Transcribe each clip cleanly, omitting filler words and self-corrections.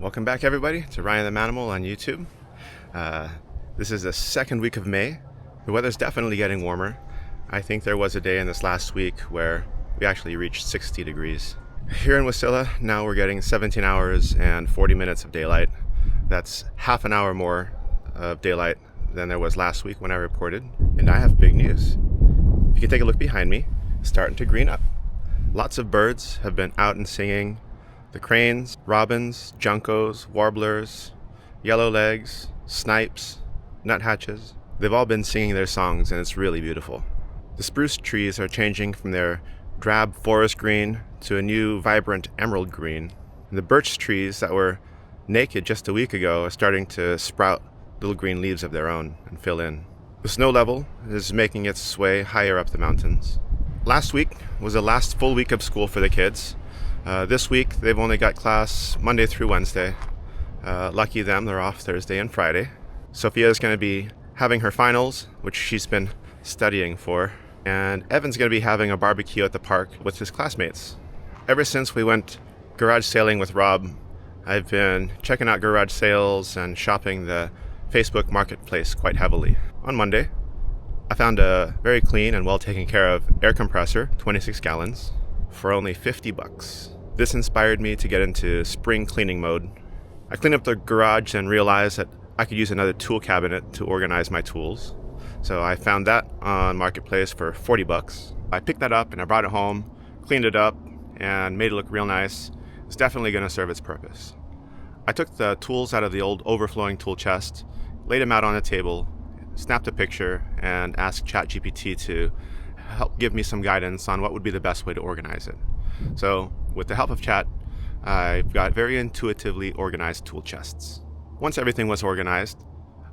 Welcome back, everybody, to Ryan the Manimal on YouTube. This is the second week of May. The weather's definitely getting warmer. I think there was a day in this last week where we actually reached 60 degrees. Here in Wasilla, now we're getting 17 hours and 40 minutes of daylight. That's half an hour more of daylight than there was last week when I reported. And I have big news. If you can take a look behind me, it's starting to green up. Lots of birds have been out and singing. The cranes, robins, juncos, warblers, yellowlegs, snipes, nuthatches, they've all been singing their songs, and it's really beautiful. The spruce trees are changing from their drab forest green to a new vibrant emerald green. And the birch trees that were naked just a week ago are starting to sprout little green leaves of their own and fill in. The snow level is making its way higher up the mountains. Last week was the last full week of school for the kids. This week, they've only got class Monday through Wednesday. Lucky them, they're off Thursday and Friday. Sophia's going to be having her finals, which she's been studying for. And Evan's going to be having a barbecue at the park with his classmates. Ever since we went garage sailing with Rob, I've been checking out garage sales and shopping the Facebook marketplace quite heavily. On Monday, I found a very clean and well taken care of air compressor, 26 gallons, for only $50. This inspired me to get into spring cleaning mode. I cleaned up the garage and realized that I could use another tool cabinet to organize my tools. So I found that on Marketplace for $40. I picked that up and I brought it home, cleaned it up, and made it look real nice. It's definitely going to serve its purpose. I took the tools out of the old overflowing tool chest, laid them out on the table, snapped a picture, and asked ChatGPT to help give me some guidance on what would be the best way to organize it. So with the help of Chat, I've got very intuitively organized tool chests. Once everything was organized,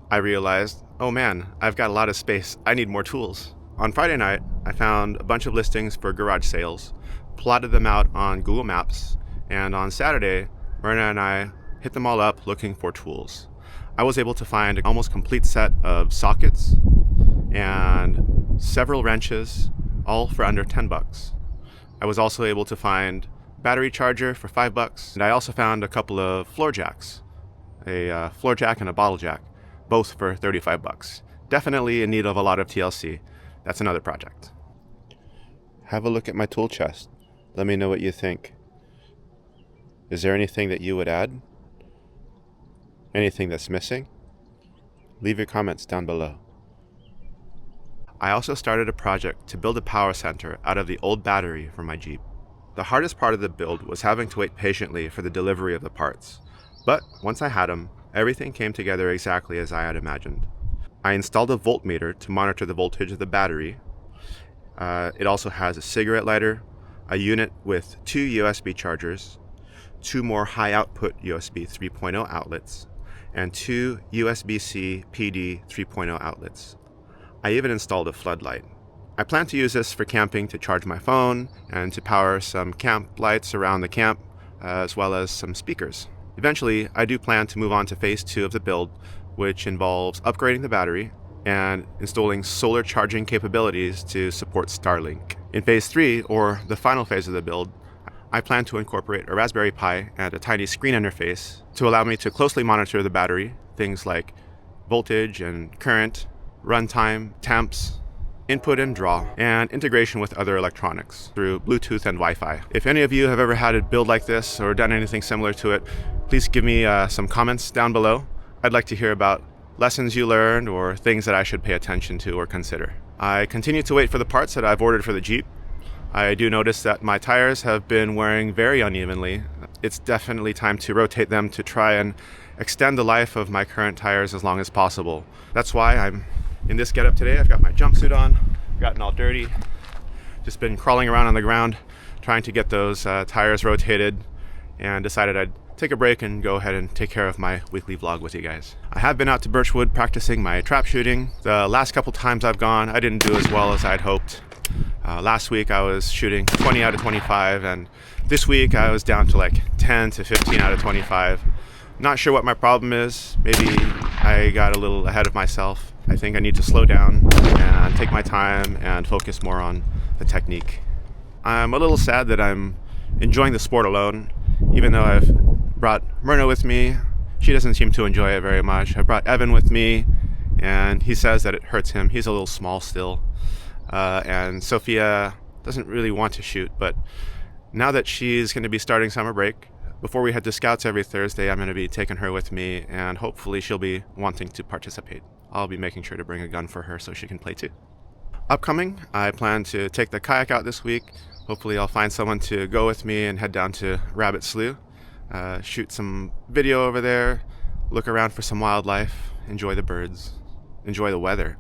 I realized, oh man, I've got a lot of space. I need more tools. On Friday night, I found a bunch of listings for garage sales, plotted them out on Google Maps, and on Saturday, Myrna and I hit them all up looking for tools. I was able to find an almost complete set of sockets and several wrenches, all for under $10. I was also able to find a battery charger for $5, and I also found a couple of floor jacks, a floor jack and a bottle jack, both for $35. Definitely in need of a lot of TLC. That's another project. Have a look at my tool chest. Let me know what you think. Is there anything that you would add? Anything that's missing? Leave your comments down below. I also started a project to build a power center out of the old battery for my Jeep. The hardest part of the build was having to wait patiently for the delivery of the parts. But once I had them, everything came together exactly as I had imagined. I installed a voltmeter to monitor the voltage of the battery. It also has a cigarette lighter, a unit with 2 USB chargers, 2 more high output USB 3.0 outlets, and 2 USB-C PD 3.0 outlets. I even installed a floodlight. I plan to use this for camping to charge my phone and to power some camp lights around the camp, as well as some speakers. Eventually, I do plan to move on to phase 2 of the build, which involves upgrading the battery and installing solar charging capabilities to support Starlink. In phase 3, or the final phase of the build, I plan to incorporate a Raspberry Pi and a tiny screen interface to allow me to closely monitor the battery, things like voltage and current, runtime, temps, input and draw, and integration with other electronics through Bluetooth and Wi-Fi. If any of you have ever had a build like this or done anything similar to it, please give me some comments down below. I'd like to hear about lessons you learned or things that I should pay attention to or consider. I continue to wait for the parts that I've ordered for the Jeep. I do notice that my tires have been wearing very unevenly. It's definitely time to rotate them to try and extend the life of my current tires as long as possible. That's why I'm in this getup today. I've got my jumpsuit on, gotten all dirty, just been crawling around on the ground trying to get those tires rotated, and decided I'd take a break and go ahead and take care of my weekly vlog with you guys. I have been out to Birchwood practicing my trap shooting. The last couple times I've gone, I didn't do as well as I'd hoped. Last week I was shooting 20 out of 25, and this week I was down to like 10 to 15 out of 25. Not sure what my problem is. Maybe I got a little ahead of myself. I think I need to slow down and take my time and focus more on the technique. I'm a little sad that I'm enjoying the sport alone, even though I've brought Myrna with me. She doesn't seem to enjoy it very much. I brought Evan with me, and he says that it hurts him. He's a little small still. And Sophia doesn't really want to shoot, but now that she's going to be starting summer break, before we head to Scouts every Thursday, I'm going to be taking her with me, and hopefully she'll be wanting to participate. I'll be making sure to bring a gun for her so she can play too. Upcoming, I plan to take the kayak out this week. Hopefully I'll find someone to go with me and head down to Rabbit Slough, shoot some video over there, look around for some wildlife, enjoy the birds, enjoy the weather.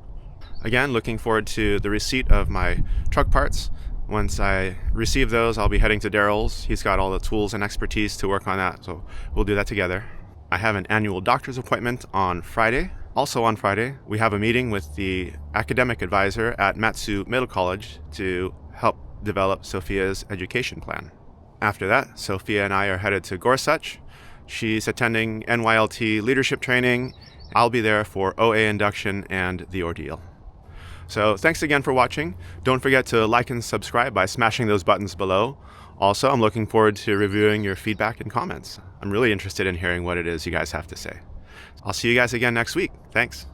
Again, looking forward to the receipt of my truck parts. Once I receive those, I'll be heading to Daryl's. He's got all the tools and expertise to work on that, so we'll do that together. I have an annual doctor's appointment on Friday. Also on Friday, we have a meeting with the academic advisor at Matsu Middle College to help develop Sophia's education plan. After that, Sophia and I are headed to Gorsuch. She's attending NYLT leadership training. I'll be there for OA induction and the ordeal. So thanks again for watching. Don't forget to like and subscribe by smashing those buttons below. Also, I'm looking forward to reviewing your feedback and comments. I'm really interested in hearing what it is you guys have to say. I'll see you guys again next week. Thanks.